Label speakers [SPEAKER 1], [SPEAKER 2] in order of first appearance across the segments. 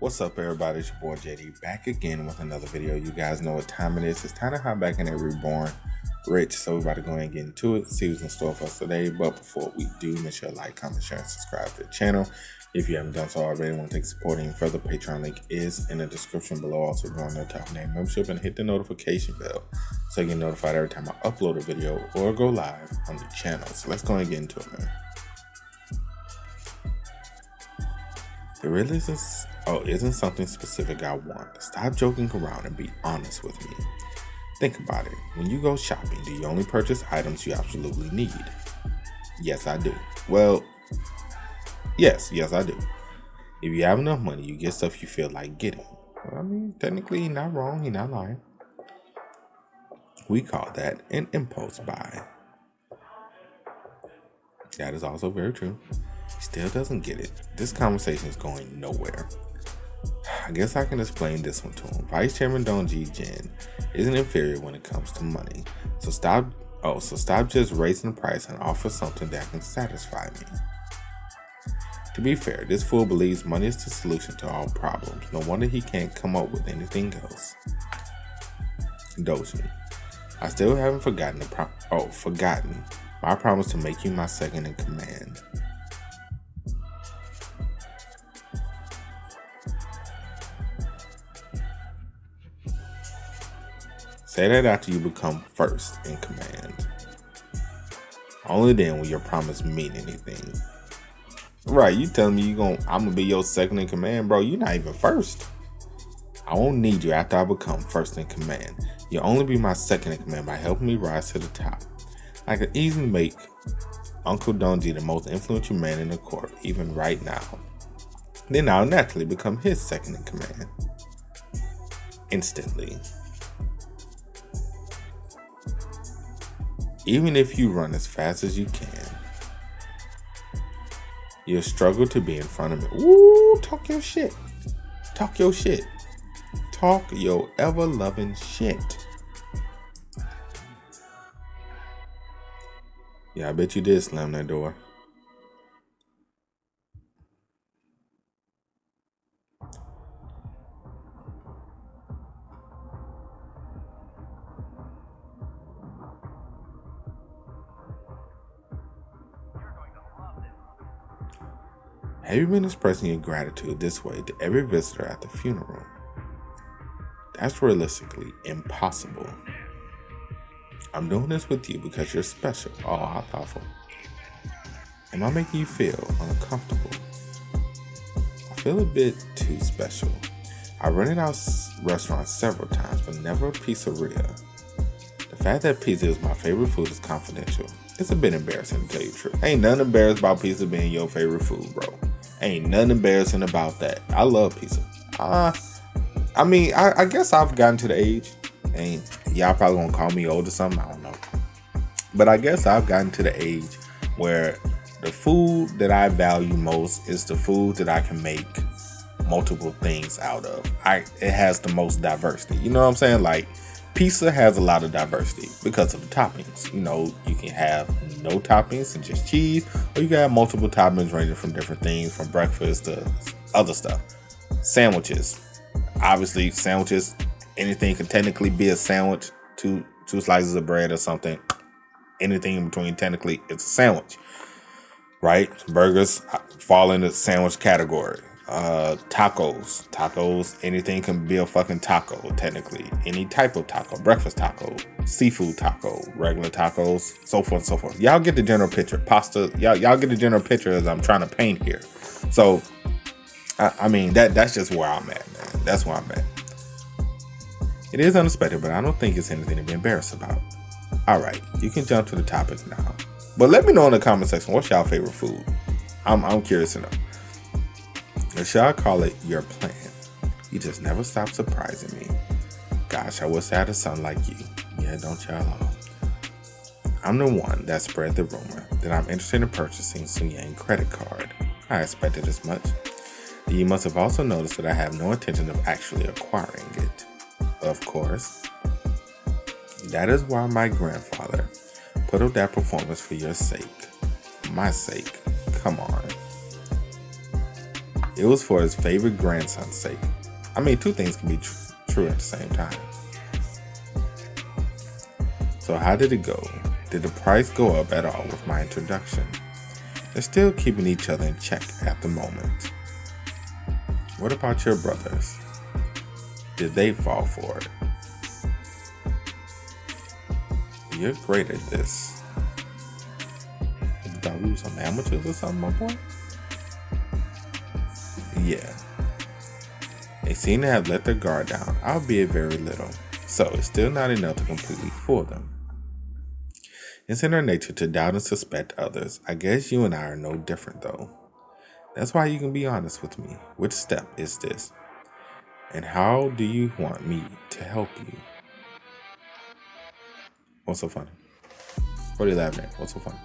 [SPEAKER 1] What's up, everybody? It's your boy JD back again with another video. You guys know what time it is. It's time to hop back in that Reborn Rich. So we're about to go and get into it, see what's in store for us today. But before we do, make sure to like, comment, share, and subscribe to the channel. If you haven't done so already, want to take support even further, Patreon link is in the description below. Also join the top name membership and hit the notification bell so you get notified every time I upload a video or go live on the channel. So let's go and get into it, man. The really isn't something specific I want. Stop joking around and be honest with me. Think about it. When you go shopping, do you only purchase items you absolutely need? Yes, I do. Well, yes, I do. If you have enough money, you get stuff you feel like getting. Well, I mean, technically, you're not wrong. You're not lying. We call that an impulse buy. That is also very true. Still doesn't get it. This conversation is going nowhere. I guess I can explain this one to him. Vice Chairman Dojun Jin isn't inferior when it comes to money. So stop just raising the price and offer something that can satisfy me. To be fair, this fool believes money is the solution to all problems. No wonder he can't come up with anything else. Dojun, I still haven't forgotten my promise to make you my second in command. Say that after you become first in command. Only then will your promise mean anything. Right, you telling me I'm gonna be your second in command, bro? You're not even first. I won't need you after I become first in command. You'll only be my second in command by helping me rise to the top. I could easily make Uncle Dongji the most influential man in the court, even right now. Then I'll naturally become his second in command. Instantly. Even if you run as fast as you can, you'll struggle to be in front of me. Ooh, talk your shit. Talk your shit. Talk your ever-loving shit. Yeah, I bet you did slam that door. Have you been expressing your gratitude this way to every visitor at the funeral? That's realistically impossible. I'm doing this with you because you're special. Oh, how thoughtful. Am I making you feel uncomfortable? I feel a bit too special. I rented out restaurants several times, but never a pizzeria. The fact that pizza is my favorite food is confidential. It's a bit embarrassing to tell you the truth. Ain't nothing embarrassed about pizza being your favorite food, bro. Ain't nothing embarrassing about that. I love pizza. I guess I've gotten to the age, and y'all probably gonna call me old or something, I don't know. But I guess I've gotten to the age where the food that I value most is the food that I can make multiple things out of. It has the most diversity. You know what I'm saying? Like, pizza has a lot of diversity because of the toppings. You know, you can have no toppings and just cheese, or you can have multiple toppings ranging from different things, from breakfast to other stuff. Sandwiches. Obviously, sandwiches, anything can technically be a sandwich. Two slices of bread or something. Anything in between, technically, it's a sandwich. Right? Burgers fall in the sandwich category. Tacos, anything can be a fucking taco, technically. Any type of taco, breakfast taco, seafood taco, regular tacos, so forth and so forth. Y'all get the general picture. Pasta, y'all get the general picture as I'm trying to paint here. So, that's just where I'm at, man. That's where I'm at. It is unexpected, but I don't think it's anything to be embarrassed about. Alright, you can jump to the topics now. But let me know in the comment section, what's y'all favorite food? I'm curious to know. Or should I call it your plan? You just never stop surprising me. Gosh, I wish I had a son like you. Yeah, don't y'all all? I'm the one that spread the rumor that I'm interested in purchasing Soonyang credit card. I expected as much. You must have also noticed that I have no intention of actually acquiring it. Of course. That is why my grandfather put up that performance for your sake. For my sake. Come on. It was for his favorite grandson's sake. I mean, two things can be true at the same time. So how did it go? Did the price go up at all with my introduction? They're still keeping each other in check at the moment. What about your brothers? Did they fall for it? You're great at this. You thought we were some amateurs or something, my boy? Yeah. They seem to have let their guard down, albeit very little. So it's still not enough to completely fool them. It's in our nature to doubt and suspect others. I guess you and I are no different though. That's why you can be honest with me. Which step is this? And how do you want me to help you? What's so funny? What are you laughing at? What's so funny?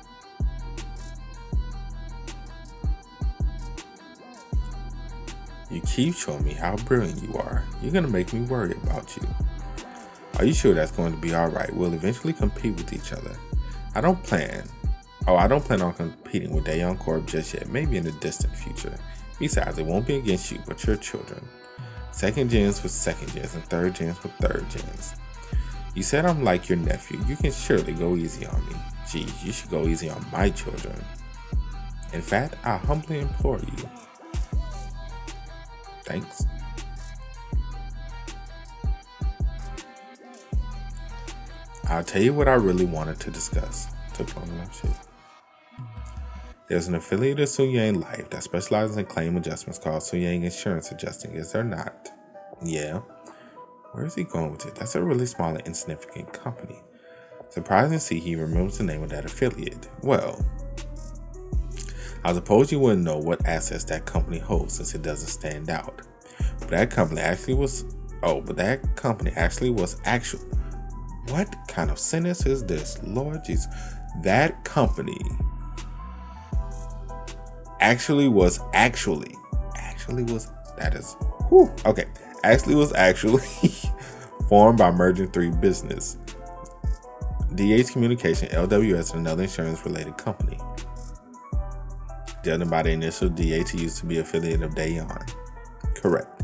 [SPEAKER 1] You keep showing me how brilliant you are. You're going to make me worry about you. Are you sure that's going to be alright? We'll eventually compete with each other. I don't plan on competing with Daeon Corp just yet, maybe in the distant future. Besides, it won't be against you, but your children. Second gens with second gens and third gens with third gens. You said I'm like your nephew. You can surely go easy on me. Geez, you should go easy on my children. In fact, I humbly implore you. Thanks. I'll tell you what I really wanted to discuss. There's an affiliate of Soonyang Life that specializes in claim adjustments called Soonyang Insurance Adjusting, is there not? Yeah. Where is he going with it? That's a really small and insignificant company. Surprising to see he remembers the name of that affiliate. Well, I suppose you wouldn't know what assets that company holds since it doesn't stand out. But that company actually was actually. What kind of sentence is this? Lord Jesus. That company actually was formed by merging three business. DH Communication, LWS, and another insurance related company. Judging by the initial DH, used to be affiliate of Daeon. Correct.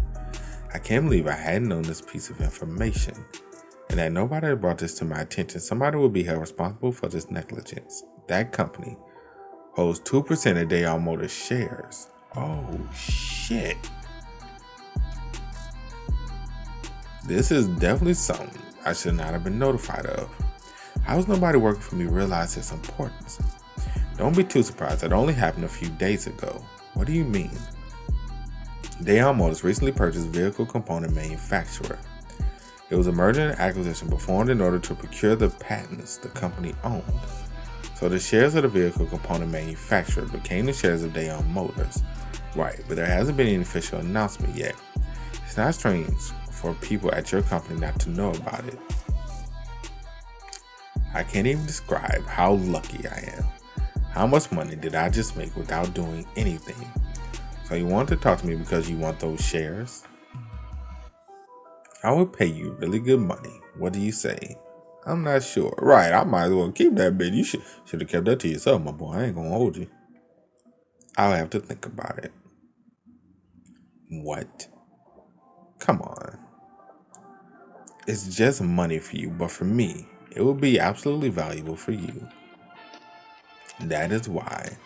[SPEAKER 1] I can't believe I hadn't known this piece of information. And that nobody had brought this to my attention. Somebody will be held responsible for this negligence. That company holds 2% of Daeon Motors shares. Oh, shit. This is definitely something I should not have been notified of. How has nobody working for me realized its importance? Don't be too surprised. It only happened a few days ago. What do you mean? Daeon Motors recently purchased vehicle component manufacturer. It was a merger and acquisition performed in order to procure the patents the company owned. So the shares of the vehicle component manufacturer became the shares of Daeon Motors. Right, but there hasn't been any official announcement yet. It's not strange for people at your company not to know about it. I can't even describe how lucky I am. How much money did I just make without doing anything? So you want to talk to me because you want those shares? I will pay you really good money. What do you say? I'm not sure. Right, I might as well keep that bit. You should have kept that to yourself, my boy. I ain't gonna hold you. I'll have to think about it. What? Come on. It's just money for you, but for me, it will be absolutely valuable for you. That is why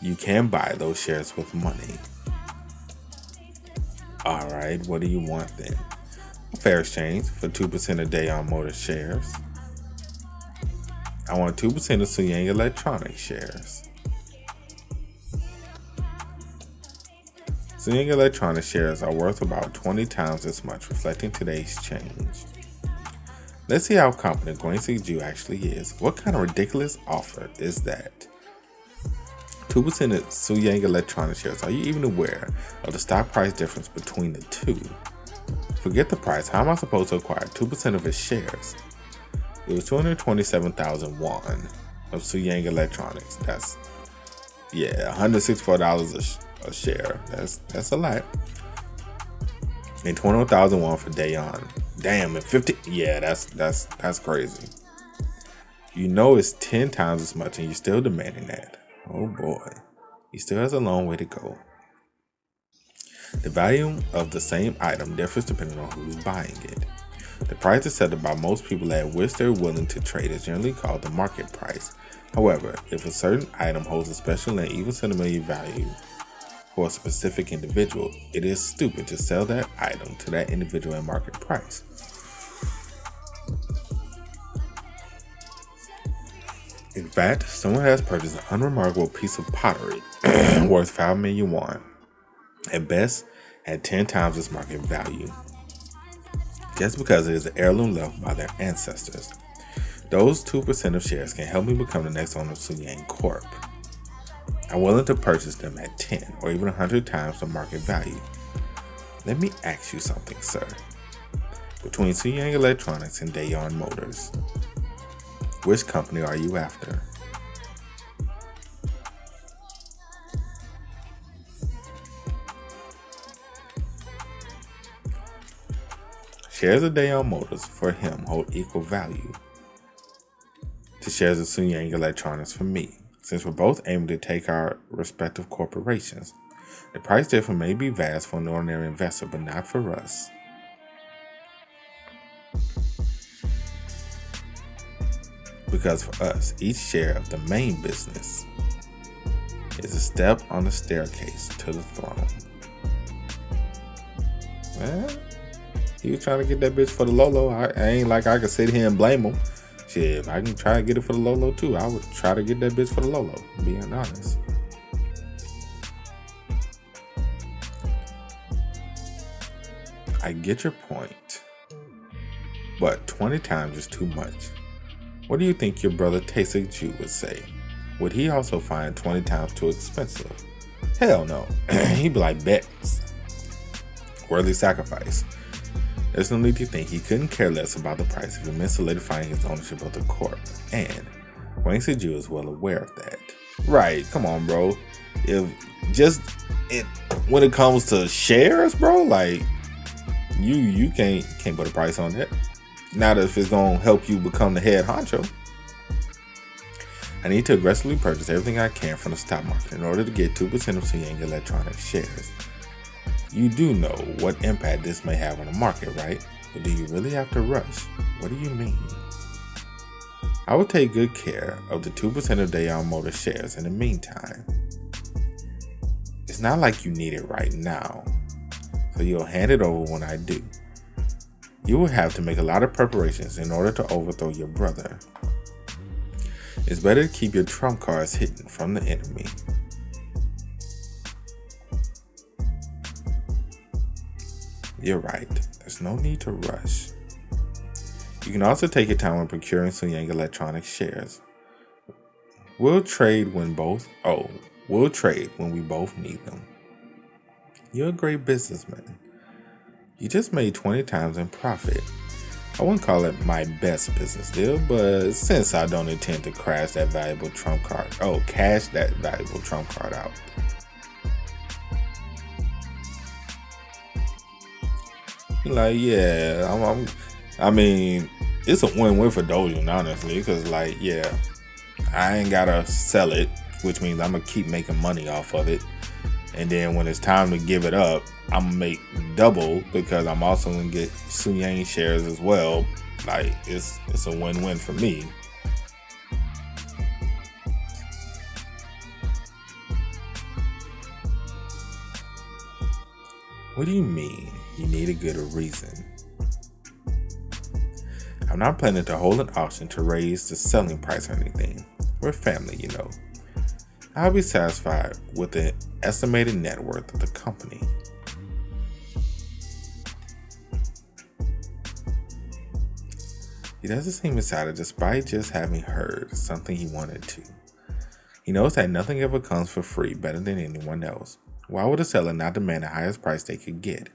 [SPEAKER 1] you can buy those shares with money. Alright, what do you want then? A fair exchange for 2% of Daeon Motors shares. I want 2% of Soonyang Electronics shares. Soonyang Electronics shares are worth about 20 times as much, reflecting today's change. Let's see how confident Gwency Jew actually is. What kind of ridiculous offer is that? 2% of Soonyang Electronics shares. Are you even aware of the stock price difference between the two? Forget the price. How am I supposed to acquire 2% of its shares? It was 227,000 won of Soonyang Electronics. That's $164 a share. That's a lot. And 21,000 won for Daeon. Damn, and 50. Yeah, that's crazy. You know it's 10 times as much, and you're still demanding that. Oh boy. he still has a long way to go. The value of the same item differs depending on who's buying it. The price is set by most people at which they're willing to trade is generally called the market price. However, if a certain item holds a special and even sentimental value for a specific individual, it is stupid to sell that item to that individual at market price. In fact, someone has purchased an unremarkable piece of pottery worth 5 million won, at best at 10 times its market value, just because it is an heirloom left by their ancestors. Those 2% of shares can help me become the next owner of Soonyang Corp. I'm willing to purchase them at 10 or even 100 times the market value. Let me ask you something, sir. Between Soonyang Electronics and Dojun Motors, which company are you after? Shares of Dojun Motors for him hold equal value to shares of Soonyang Electronics for me, since we're both aiming to take our respective corporations. The price difference may be vast for an ordinary investor, but not for us. Because for us, each share of the main business is a step on the staircase to the throne. Well, he was trying to get that bitch for the Lolo. I ain't like I could sit here and blame him. Shit, if I can try to get it for the Lolo too, I would try to get that bitch for the Lolo, being honest. I get your point, but 20 times is too much. What do you think your brother Taesik would say? Would he also find 20 times too expensive? Hell no. He'd be like, bets. Worthy sacrifice. There's no need to think he couldn't care less about the price if it meant solidifying his ownership of the corp. And Wang Siju is well aware of that. Right, come on, bro. When it comes to shares, bro, like you can't put a price on that. Not if it's gonna help you become the head honcho. I need to aggressively purchase everything I can from the stock market in order to get 2% of Soonyang Electronics shares. You do know what impact this may have on the market, right? But do you really have to rush? What do you mean? I will take good care of the 2% of Dojun Motor shares in the meantime. It's not like you need it right now, so you'll hand it over when I do. You will have to make a lot of preparations in order to overthrow your brother. It's better to keep your trump cards hidden from the enemy. You're right. There's no need to rush. You can also take your time when procuring Soonyang Electronics shares. We'll trade when we both need them. You're a great businessman. You just made 20 times in profit. I wouldn't call it my best business deal, but since I don't intend to cash that valuable trump card out. Like, yeah, I mean, it's a win-win for Dojun, honestly, because, like, yeah, I ain't gotta sell it, which means I'm gonna keep making money off of it. And then when it's time to give it up, I'm gonna make double because I'm also gonna get Soonyang shares as well. Like, it's a win-win for me. What do you mean you need a good reason? I'm not planning to hold an auction to raise the selling price or anything. We're family, you know. I'll be satisfied with the estimated net worth of the company. He doesn't seem excited despite just having heard something he wanted to. He knows that nothing ever comes for free better than anyone else. Why would a seller not demand the highest price they could get?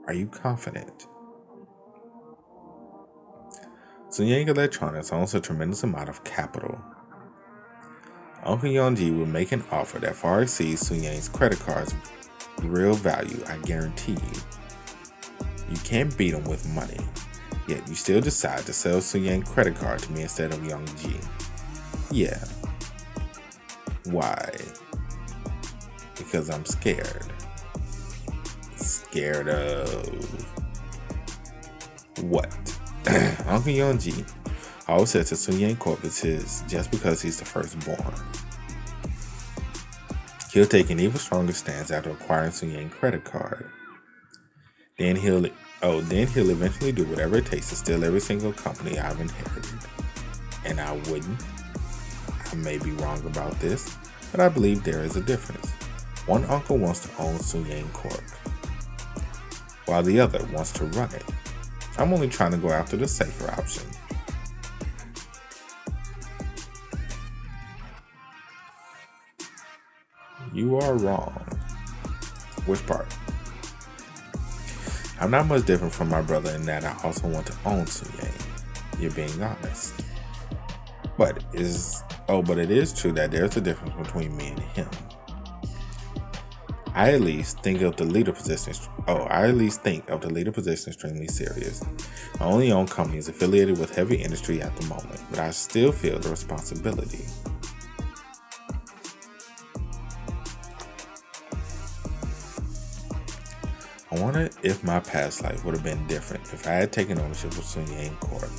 [SPEAKER 1] Are you confident? Soonyang Electronics owns a tremendous amount of capital. Uncle Yeonji will make an offer that far exceeds Soonyang's credit card's real value, I guarantee you. You can't beat him with money, yet you still decide to sell Soonyang's credit card to me instead of Yeonji. Yeah. Why? Because I'm scared. Scared of what? Uncle Yeonji always says that Soonyang Corp is his just because he's the firstborn. He'll take an even stronger stance after acquiring Soonyang credit card. Then he'll eventually do whatever it takes to steal every single company I've inherited. And I wouldn't. I may be wrong about this, but I believe there is a difference. One uncle wants to own Soonyang Corp, while the other wants to run it. I'm only trying to go after the safer option. You are wrong. Which part? I'm not much different from my brother in that I also want to own Soonyang. You're being honest. But it is true that there's a difference between me and him. I at least think of the leader position extremely serious. I only own companies affiliated with heavy industry at the moment, but I still feel the responsibility. I wonder if my past life would have been different if I had taken ownership of Soonyang Corp.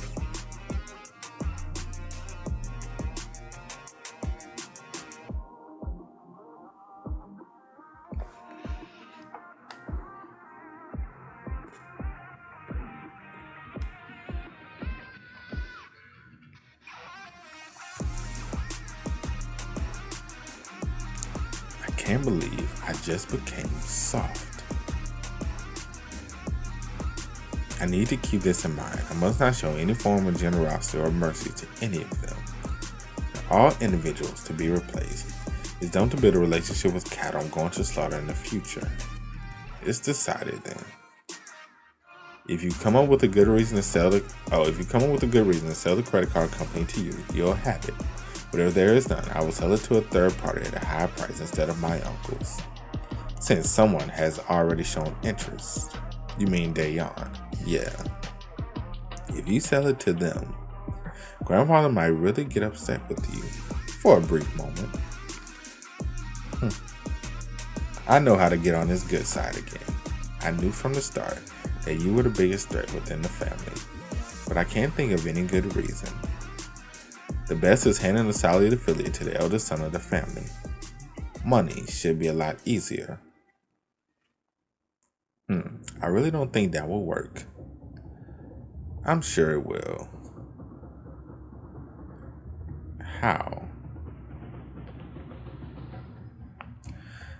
[SPEAKER 1] I can't believe I just became soft. I need to keep this in mind. I must not show any form of generosity or mercy to any of them. They're all individuals to be replaced. It's dumb to build a relationship with cattle I'm going to slaughter in the future. It's decided then. If you come up with a good reason to sell the credit card company to you, you'll have it. But if there is none, I will sell it to a third party at a high price instead of my uncle's. Since someone has already shown interest. You mean Daeon? Yeah. If you sell it to them, grandfather might really get upset with you for a brief moment. I know how to get on his good side again. I knew from the start that you were the biggest threat within the family, but I can't think of any good reason. The best is handing a solid affiliate to the eldest son of the family. Money should be a lot easier. I really don't think that will work. I'm sure it will. How?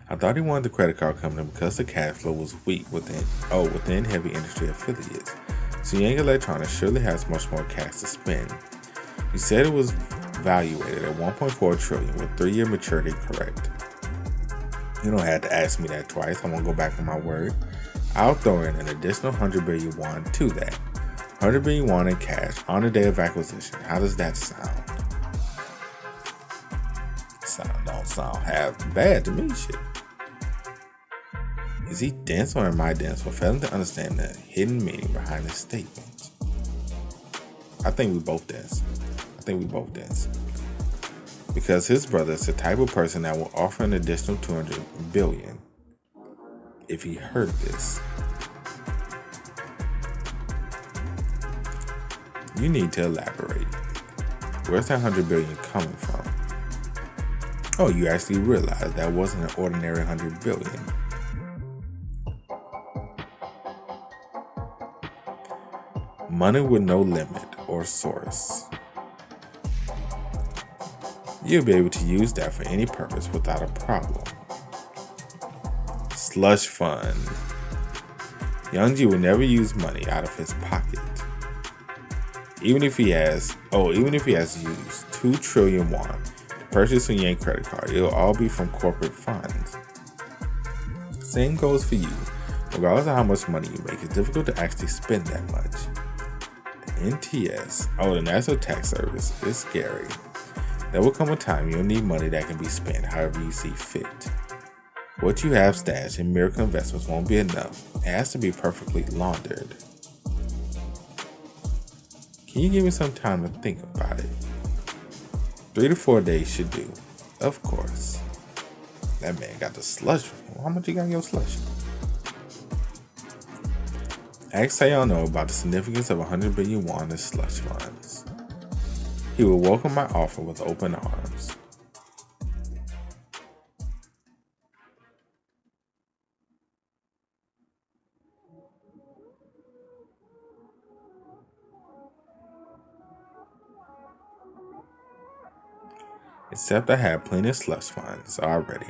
[SPEAKER 1] I thought he wanted the credit card company because the cash flow was weak within heavy industry affiliates. Soonyang Electronics surely has much more cash to spend. He said it was valuated at 1.4 trillion with 3-year maturity, correct? You don't have to ask me that twice. I'm gonna go back on my word. I'll throw in an additional 100 billion won to that. 100 billion won in cash on the day of acquisition. How does that sound? Don't sound half bad to me, shit. Is he dense or am I dense for failing to understand the hidden meaning behind his statement? I think we both dense. Because his brother is the type of person that will offer an additional 200 billion if he heard this. You need to elaborate. Where's that 100 billion coming from? Oh, you actually realize that wasn't an ordinary 100 billion. Money with no limit or source. You'll be able to use that for any purpose without a problem. Slush fund. Yeonji will never use money out of his pocket. Even if he has used 2 trillion won to purchase a Soonyang credit card, it'll all be from corporate funds. Same goes for you. Regardless of how much money you make, it's difficult to actually spend that much. The NTS, the National Tax Service, is scary. There will come a time you'll need money that can be spent however you see fit. What you have stashed in miracle investments won't be enough. It has to be perfectly laundered. Can you give me some time to think about it? 3 to 4 days should do, of course. That man got the slush. How much you got in your slush? Ask Hyeonwoo about the significance of 100 billion won in slush funds. He will welcome my offer with open arms. Except I have plenty of slush funds already.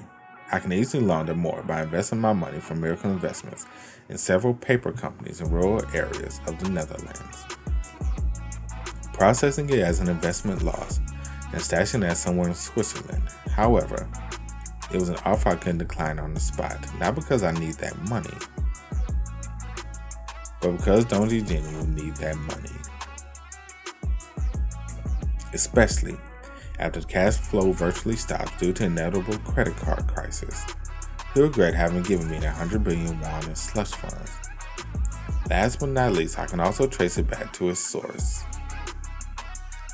[SPEAKER 1] I can easily launder more by investing my money from Miracle Investments in several paper companies in rural areas of the Netherlands. Processing it as an investment loss and stashing it somewhere in Switzerland. However, it was an offer I couldn't decline on the spot, not because I need that money, but because Dojun Jin will need that money. Especially after the cash flow virtually stops due to inevitable credit card crisis. He'll regret having given me that 100 billion won in slush funds. Last but not least, I can also trace it back to its source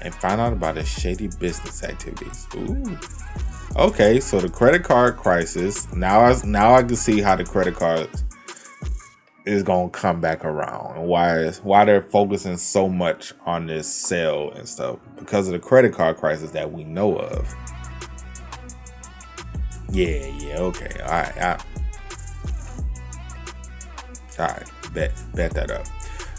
[SPEAKER 1] and find out about his shady business activities. Ooh. Okay, so the credit card crisis. Now I can see how the credit card is gonna come back around and why they're focusing so much on this sale and stuff, because of the credit card crisis that we know of. Yeah, okay, all right, bet that up.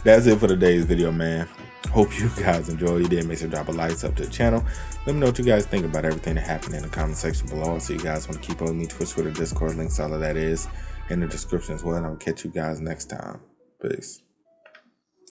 [SPEAKER 1] That's it for today's video, man. Hope you guys enjoyed. You did, make sure to drop a like, up to the channel. Let me know what you guys think about everything that happened in the comment section below. So you guys want to keep up with me, Twitch, Twitter, Discord, links, all of that is in the description as well. And I'll catch you guys next time. Peace.